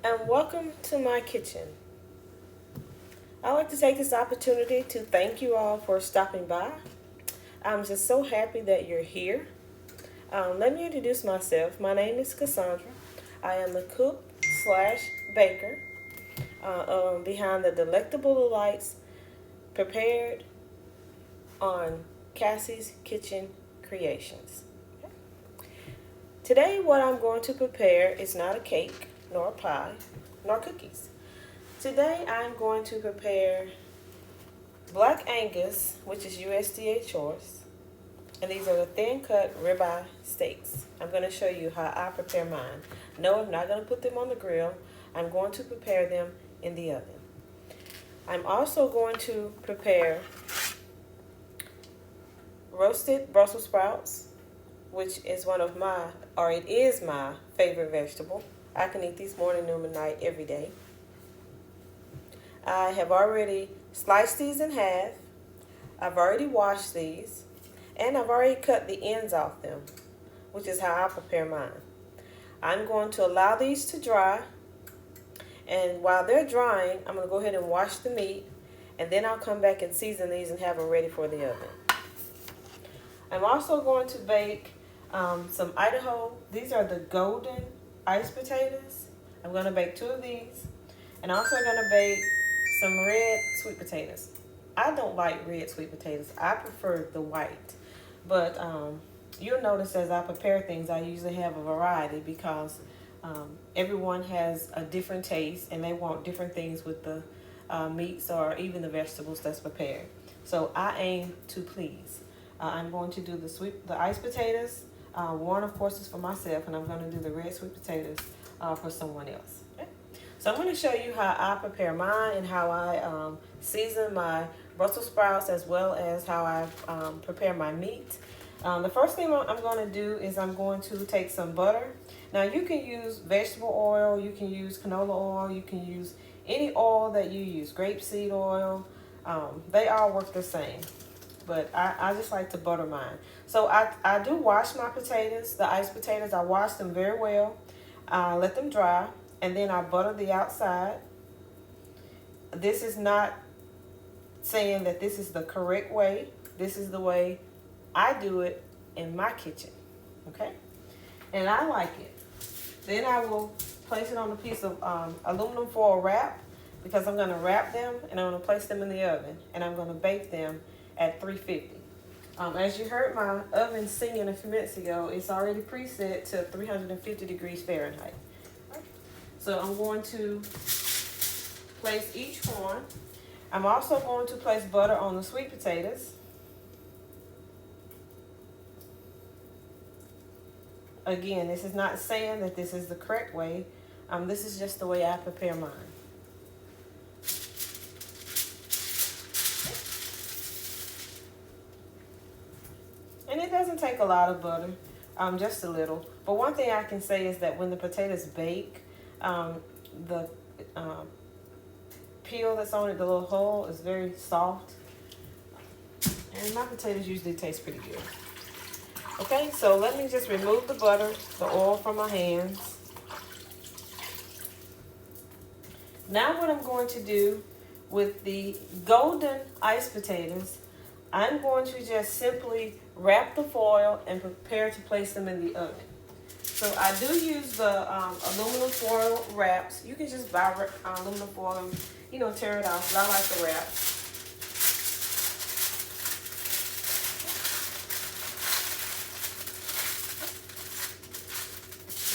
and welcome to my kitchen. I'd like to take this opportunity to thank you all for stopping by. I'm just so happy that you're here. Let me introduce myself. My name is Cassandra. I am the cook slash baker behind the delectable delights prepared on Cassie's Kitchen Creations. Today, what I'm going to prepare is not a cake, nor a pie, nor cookies. Today, I'm going to prepare Black Angus, which is USDA choice, and these are the thin cut ribeye steaks. I'm going to show you how I prepare mine. No, I'm not going to put them on the grill. I'm going to prepare them in the oven. I'm also going to prepare roasted Brussels sprouts, which is it is my favorite vegetable. I can eat these morning, noon, and night every day. I have already sliced these in half. I've already washed these, and I've already cut the ends off them, which is how I prepare mine. I'm going to allow these to dry, and while they're drying, I'm going to go ahead and wash the meat, and then I'll come back and season these and have them ready for the oven. I'm also going to bake some Idaho. These are the golden iced potatoes. I'm going to bake 2 of these, and I'm also going to bake some red sweet potatoes. I don't like red sweet potatoes. I prefer the white. But you'll notice as I prepare things, I usually have a variety because everyone has a different taste and they want different things with the meats or even the vegetables that's prepared. So I aim to please. I'm going to do the iced potatoes. One, of course, is for myself, and I'm going to do the red sweet potatoes for someone else. Okay? So I'm going to show you how I prepare mine and how I season my Brussels sprouts as well as how I prepare my meat. The first thing I'm going to do is I'm going to take some butter. Now you can use vegetable oil, you can use canola oil, you can use any oil that you use, grapeseed oil. They all work the same, but I just like to butter mine. So I do wash my potatoes, the iced potatoes. I wash them very well, let them dry, and then I butter the outside. This is not saying that this is the correct way. This is the way I do it in my kitchen, okay? And I like it. Then I will place it on a piece of aluminum foil wrap because I'm going to wrap them and I'm going to place them in the oven and I'm going to bake them at 350. As you heard my oven singing a few minutes ago, it's already preset to 350 degrees Fahrenheit. So I'm going to place each one. I'm also going to place butter on the sweet potatoes. Again, this is not saying that this is the correct way. This is just the way I prepare mine. And it doesn't take a lot of butter, just a little. But one thing I can say is that when the potatoes bake, the peel that's on it, the little hull, is very soft. And my potatoes usually taste pretty good. Okay, so let me just remove the butter, the oil from my hands. Now what I'm going to do with the golden iced potatoes, I'm going to just simply wrap the foil and prepare to place them in the oven. So I do use the aluminum foil wraps. You can just buy aluminum foil and, tear it off, but I like the wrap.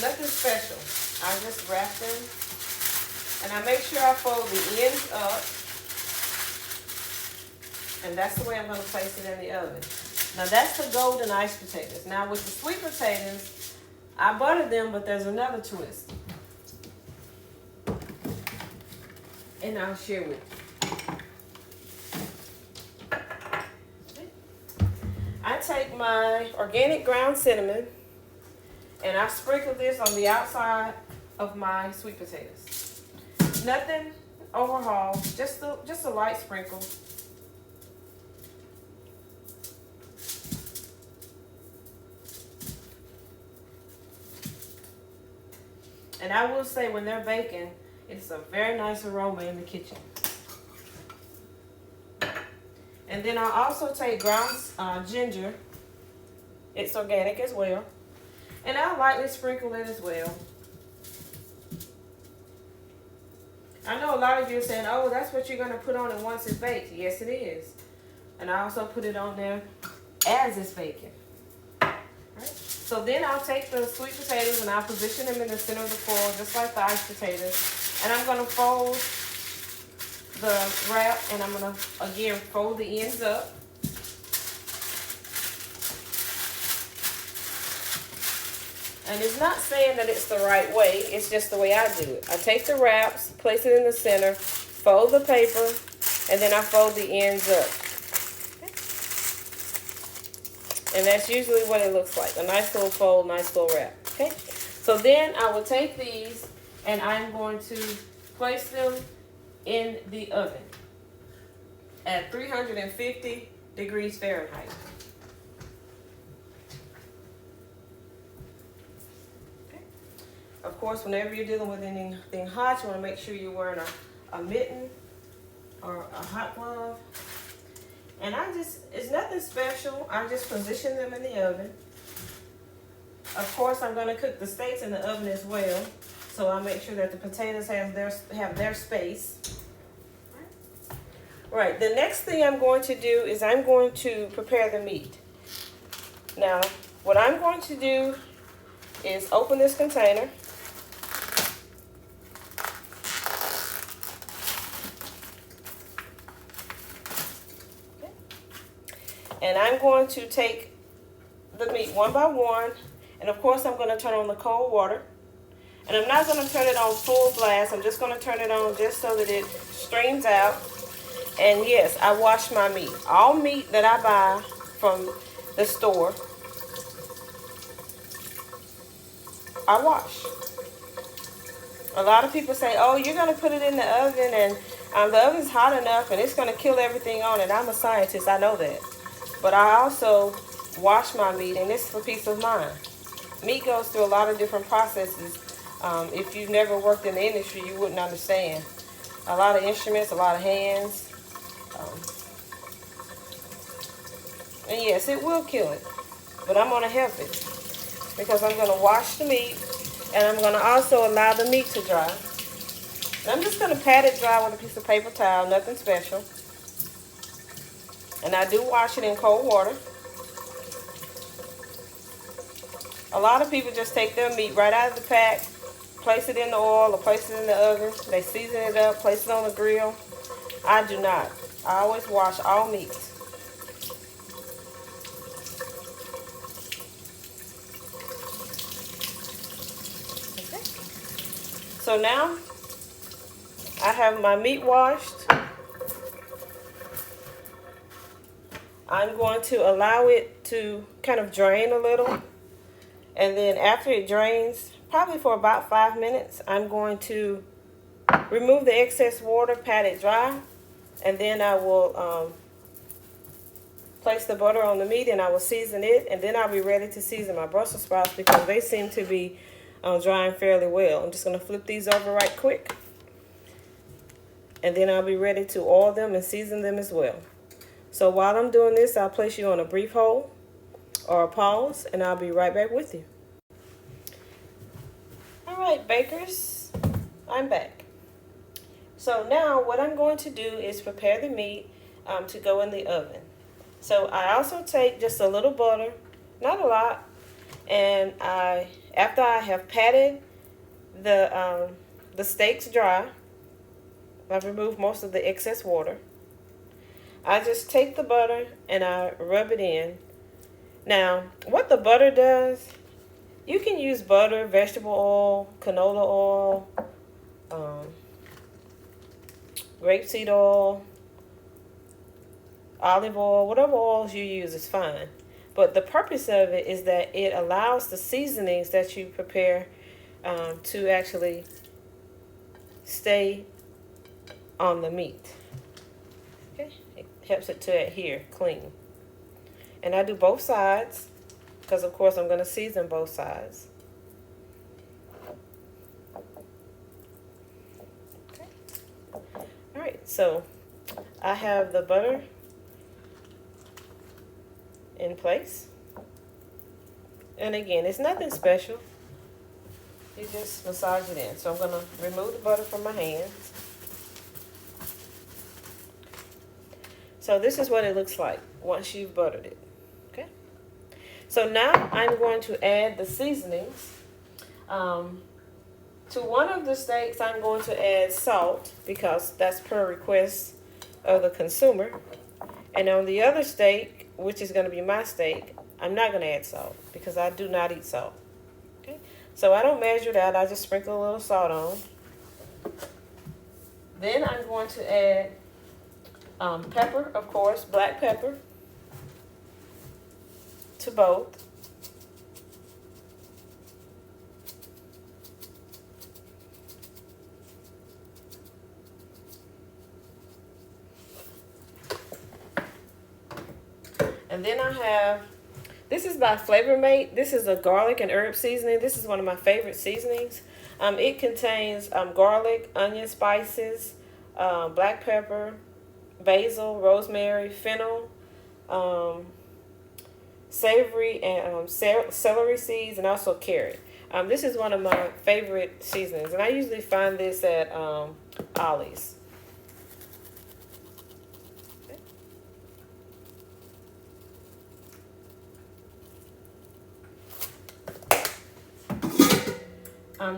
Nothing special. I just wrap them and I make sure I fold the ends up, and that's the way I'm going to place it in the oven. Now that's the golden iced potatoes. Now with the sweet potatoes, I butter them, but there's another twist, and I'll share with you. I take my organic ground cinnamon and I sprinkle this on the outside of my sweet potatoes. Nothing overhaul, just a light sprinkle. And I will say when they're baking, it's a very nice aroma in the kitchen. And then I'll also take ground ginger. It's organic as well. And I'll lightly sprinkle it as well. I know a lot of you are saying, oh, that's what you're going to put on it once it's baked. Yes, it is. And I also put it on there as it's baking. Right? So then I'll take the sweet potatoes and I'll position them in the center of the foil, just like the iced potatoes. And I'm going to fold the wrap, and I'm going to, again, fold the ends up. And it's not saying that it's the right way, it's just the way I do it. I take the wraps, place it in the center, fold the paper, and then I fold the ends up. And that's usually what it looks like. A nice little fold, nice little wrap. Okay? So then I will take these and I'm going to place them in the oven at 350 degrees Fahrenheit. Of course, whenever you're dealing with anything hot, you want to make sure you're wearing a mitten or a hot glove. And it's nothing special. I just position them in the oven. Of course, I'm going to cook the steaks in the oven as well. So I'll make sure that the potatoes have their space. Right, the next thing I'm going to do is I'm going to prepare the meat. Now, what I'm going to do is open this container. And I'm going to take the meat one by one. And of course, I'm going to turn on the cold water. And I'm not going to turn it on full blast. I'm just going to turn it on just so that it streams out. And yes, I wash my meat. All meat that I buy from the store, I wash. A lot of people say, oh, you're going to put it in the oven and the oven's hot enough and it's going to kill everything on it. I'm a scientist. I know that. But I also wash my meat, and this is for peace of mind. Meat goes through a lot of different processes. If you've never worked in the industry, you wouldn't understand. A lot of instruments, a lot of hands. And yes, it will kill it. But I'm going to help it. Because I'm going to wash the meat, and I'm going to also allow the meat to dry. And I'm just going to pat it dry with a piece of paper towel, nothing special. And I do wash it in cold water. A lot of people just take their meat right out of the pack, place it in the oil or place it in the oven. They season it up, place it on the grill. I do not. I always wash all meat. Okay. So now I have my meat washed. I'm going to allow it to kind of drain a little. And then after it drains, probably for about 5 minutes, I'm going to remove the excess water, pat it dry. And then I will place the butter on the meat and I will season it. And then I'll be ready to season my Brussels sprouts because they seem to be drying fairly well. I'm just going to flip these over right quick. And then I'll be ready to oil them and season them as well. So while I'm doing this, I'll place you on a brief hold or a pause, and I'll be right back with you. All right, bakers, I'm back. So now what I'm going to do is prepare the meat to go in the oven. So I also take just a little butter, not a lot, and after I have patted the steaks dry, I've removed most of the excess water. I just take the butter and I rub it in. Now, what the butter does, you can use butter, vegetable oil, canola oil, grapeseed oil, olive oil, whatever oils you use is fine. But the purpose of it is that it allows the seasonings that you prepare to actually stay on the meat. Okay, it helps it to adhere clean. And I do both sides because of course I'm going to season both sides. So I have the butter in place. And again, it's nothing special. You just massage it in. So I'm going to remove the butter from my hands. So this is what it looks like once you've buttered it. Okay. So now I'm going to add the seasonings. To one of the steaks, I'm going to add salt because that's per request of the consumer. And on the other steak, which is going to be my steak, I'm not going to add salt because I do not eat salt. Okay, so I don't measure that. I just sprinkle a little salt on. Then I'm going to add pepper, of course, black pepper to both. And then I have, this is by Flavor Mate. This is a garlic and herb seasoning. This is one of my favorite seasonings. It contains garlic, onion spices, black pepper, basil, rosemary, fennel, savory, and celery seeds, and also carrot. This is one of my favorite seasonings, and I usually find this at Ollie's.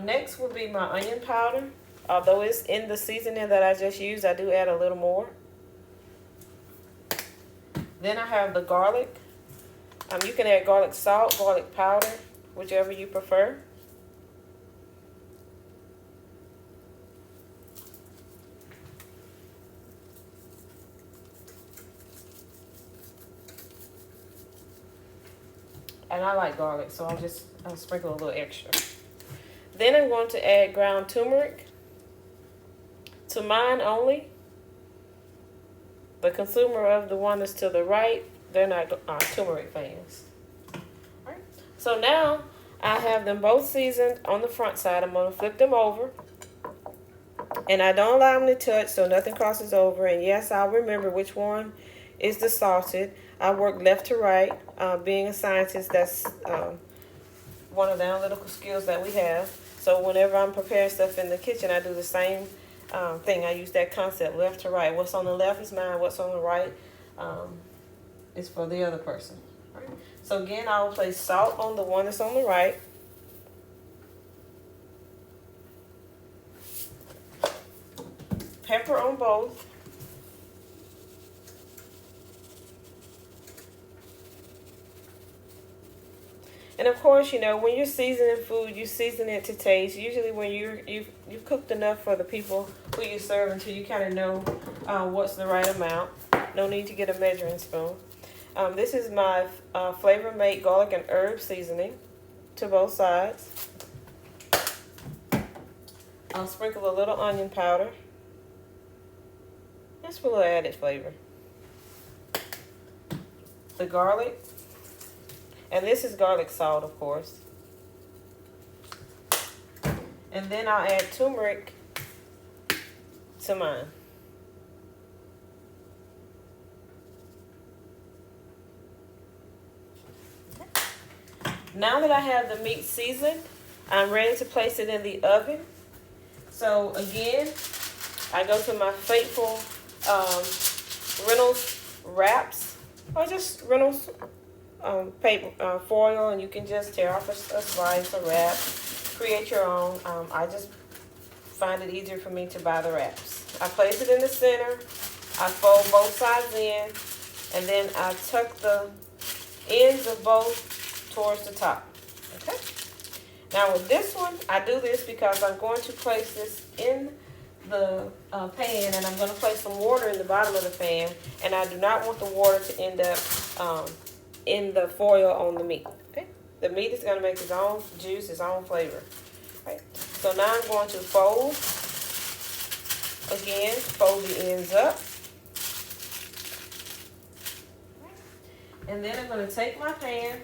Next will be my onion powder. Although it's in the seasoning that I just used, I do add a little more. Then I have the garlic. You can add garlic salt, garlic powder, whichever you prefer. And I like garlic, so I'll sprinkle a little extra. Then I'm going to add ground turmeric. To mine only. The consumer of the one that's to the right, they're not turmeric fans. All right. So now I have them both seasoned on the front side. I'm going to flip them over. And I don't allow them to touch so nothing crosses over. And yes, I'll remember which one is the salted. I work left to right. Being a scientist, that's one of the analytical skills that we have. So whenever I'm preparing stuff in the kitchen, I do the same thing. I use that concept, left to right. What's on the left is mine. What's on the right is for the other person. All right. So again, I will place salt on the one that's on the right. Pepper on both. And of course, you know, when you're seasoning food, you season it to taste. Usually when you've cooked enough for the people who you serve until you kind of know what's the right amount. No need to get a measuring spoon. This is my Flavor Mate garlic and herb seasoning to both sides. I'll sprinkle a little onion powder. Just for a little added flavor. The garlic. And this is garlic salt, of course. And then I'll add turmeric to mine. Now that I have the meat seasoned, I'm ready to place it in the oven. So again, I go to my faithful Reynolds wraps, or just Reynolds paper foil, and you can just tear off a slice, a wrap, create your own. I just find it easier for me to buy the wraps. I place it in the center, I fold both sides in, and then I tuck the ends of both towards the top. Okay. Now with this one, I do this because I'm going to place this in the pan, and I'm going to place some water in the bottom of the pan, and I do not want the water to end up in the foil on the meat. Okay, the meat is going to make its own juice, its own flavor. Right. So now I'm going to fold. Again, fold the ends up. And then I'm going to take my pan,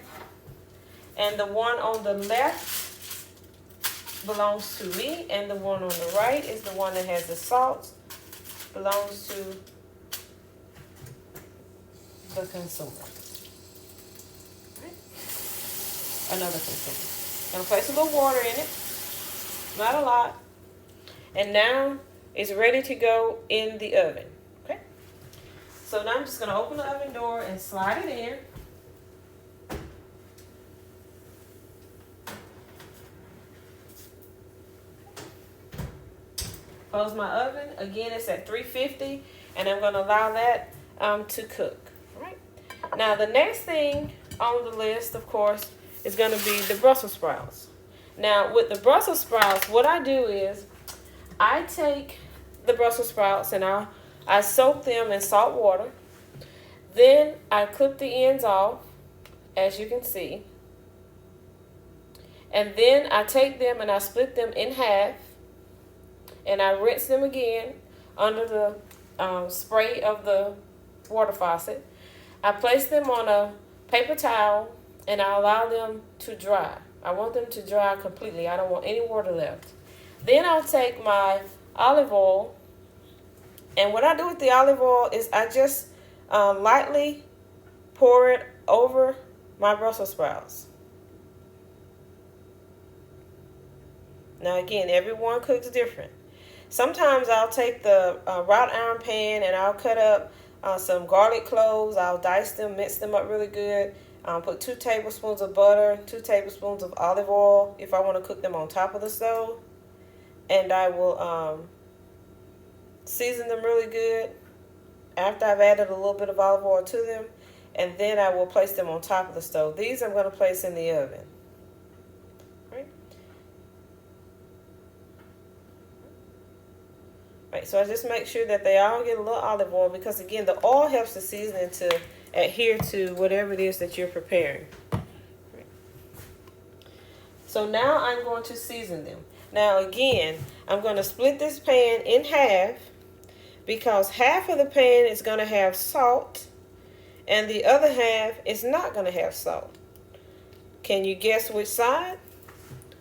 and the one on the left belongs to me, and the one on the right is the one that has the salt, belongs to the consumer. Right? Another consumer. Gonna place a little water in it, not a lot. And now it's ready to go in the oven. Okay? So now I'm just gonna open the oven door and slide it in. Close my oven. Again, it's at 350, and I'm going to allow that to cook. All right. Now, the next thing on the list, of course, is going to be the Brussels sprouts. Now, with the Brussels sprouts, what I do is I take the Brussels sprouts and I soak them in salt water. Then I clip the ends off, as you can see. And then I take them and I split them in half. And I rinse them again under the spray of the water faucet. I place them on a paper towel and I allow them to dry. I want them to dry completely. I don't want any water left. Then I'll take my olive oil, and what I do with the olive oil is I just lightly pour it over my Brussels sprouts. Now again, everyone cooks different. Sometimes I'll take the wrought iron pan and I'll cut up some garlic cloves. I'll dice them, mix them up really good. Put 2 tablespoons of butter, 2 tablespoons of olive oil if I want to cook them on top of the stove. And I will season them really good after I've added a little bit of olive oil to them. And then I will place them on top of the stove. These I'm going to place in the oven. Right, so I just make sure that they all get a little olive oil, because again, the oil helps the seasoning to adhere to whatever it is that you're preparing. Right. So now I'm going to season them. Now again, I'm going to split this pan in half, because half of the pan is going to have salt and the other half is not going to have salt. Can you guess which side?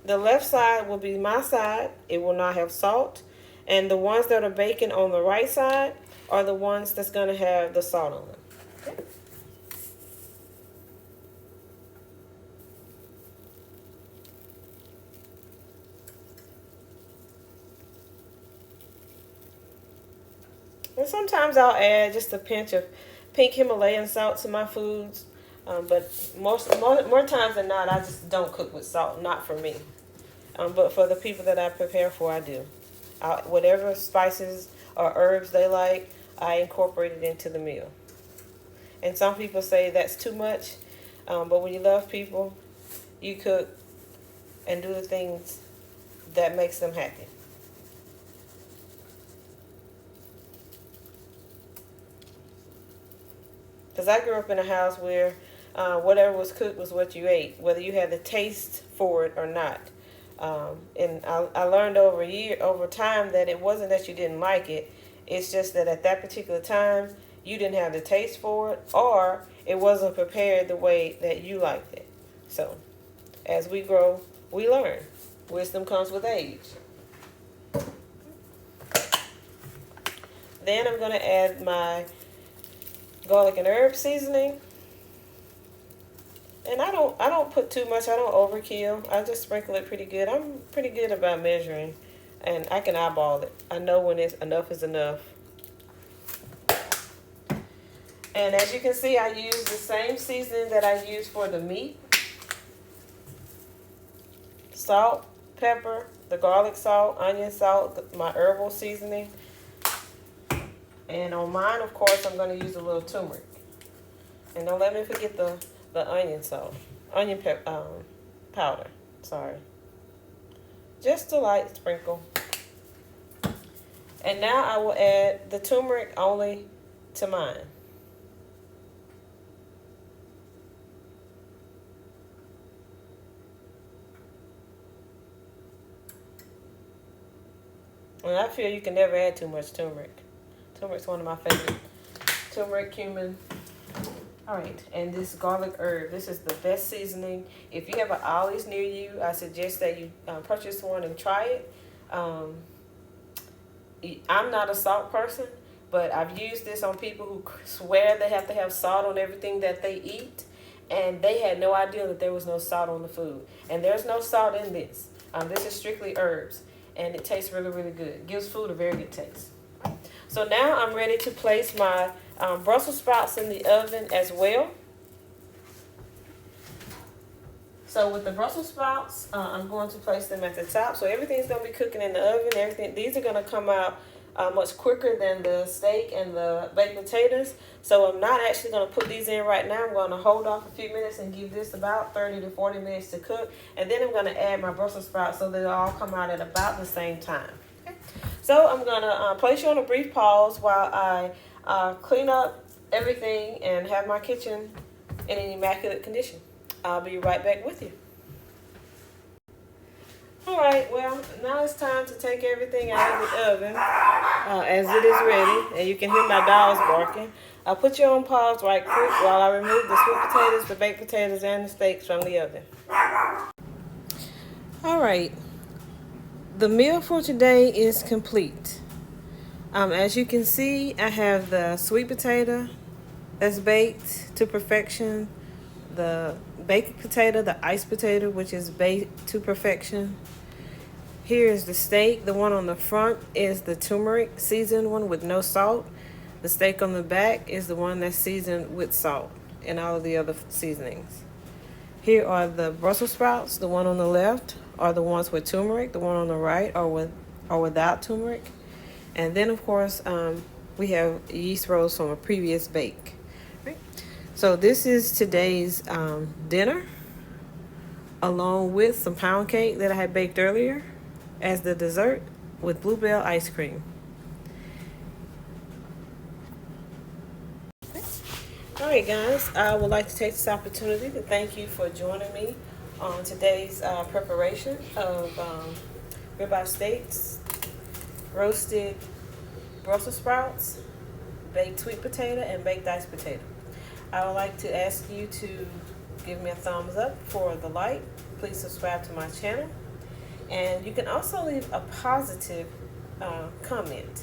The left side will be my side. It will not have salt. And the ones that are baking on the right side are the ones that's going to have the salt on them. Okay. And sometimes I'll add just a pinch of pink Himalayan salt to my foods. But more times than not, I just don't cook with salt. Not for me. But for the people that I prepare for, I do. Whatever spices or herbs they like, I incorporate it into the meal. And some people say that's too much, but when you love people, you cook and do the things that makes them happy. Because I grew up in a house where whatever was cooked was what you ate, whether you had the taste for it or not. And I learned over time that it wasn't that you didn't like it. It's just that at that particular time, you didn't have the taste for it, or it wasn't prepared the way that you liked it. So, as we grow, we learn. Wisdom comes with age. Then I'm going to add my garlic and herb seasoning. And I don't put too much. I don't overkill. I just sprinkle it pretty good. I'm pretty good about measuring, and I can eyeball it. I know when enough is enough. And as you can see, I use the same seasoning that I use for the meat. Salt, pepper, the garlic salt, onion salt, my herbal seasoning. And on mine, of course, I'm going to use a little turmeric. And don't let me forget the onion salt, powder, sorry. Just a light sprinkle. And now I will add the turmeric only to mine. And I feel you can never add too much turmeric. Turmeric's one of my favorite. Turmeric, cumin. All right, and this garlic herb, this is the best seasoning. If you have an Ollie's near you, I suggest that you purchase one and try it. I'm not a salt person, but I've used this on people who swear they have to have salt on everything that they eat, and they had no idea that there was no salt on the food. And there's no salt in this. This is strictly herbs, and it tastes really, really good. It gives food a very good taste. So now I'm ready to place my Brussels sprouts in the oven as well. So with the Brussels sprouts, I'm going to place them at the top. So everything's going to be cooking in the oven. These are going to come out much quicker than the steak and the baked potatoes. So I'm not actually going to put these in right now. I'm going to hold off a few minutes and give this about 30 to 40 minutes to cook. And then I'm going to add my Brussels sprouts so they'll all come out at about the same time. Okay? So I'm going to place you on a brief pause while I clean up everything and have my kitchen in an immaculate condition. I'll be right back with you. Alright, well, now it's time to take everything out of the oven as it is ready. And you can hear my dogs barking. I'll put you on pause right quick while I remove the sweet potatoes, the baked potatoes, and the steaks from the oven. Alright, the meal for today is complete. As you can see, I have the sweet potato that's baked to perfection, the baked potato, the iced potato, which is baked to perfection. Here is the steak. The one on the front is the turmeric seasoned one with no salt. The steak on the back is the one that's seasoned with salt and all of the other seasonings. Here are the Brussels sprouts. The one on the left are the ones with turmeric. The one on the right are without turmeric. And then, of course, we have yeast rolls from a previous bake. Right? So this is today's dinner, along with some pound cake that I had baked earlier as the dessert with bluebell ice cream. All right, guys, I would like to take this opportunity to thank you for joining me on today's preparation of ribeye steaks, roasted Brussels sprouts, baked sweet potato, and baked iced potato. I would like to ask you to give me a thumbs up for the like. Please subscribe to my channel. And you can also leave a positive comment.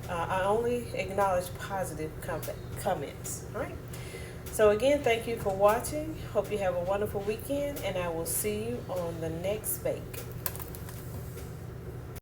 I only acknowledge positive comments. All right. So again, thank you for watching. Hope you have a wonderful weekend, and I will see you on the next bake.